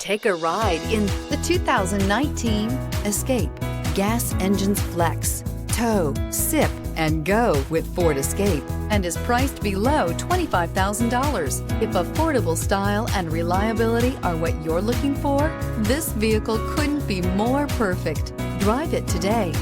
Take a ride in the 2019 Escape. Gas engines flex, tow, sip, and go with Ford Escape, and is priced below $25,000. If affordable style and reliability are what you're looking for, this vehicle couldn't be more perfect. Drive it today.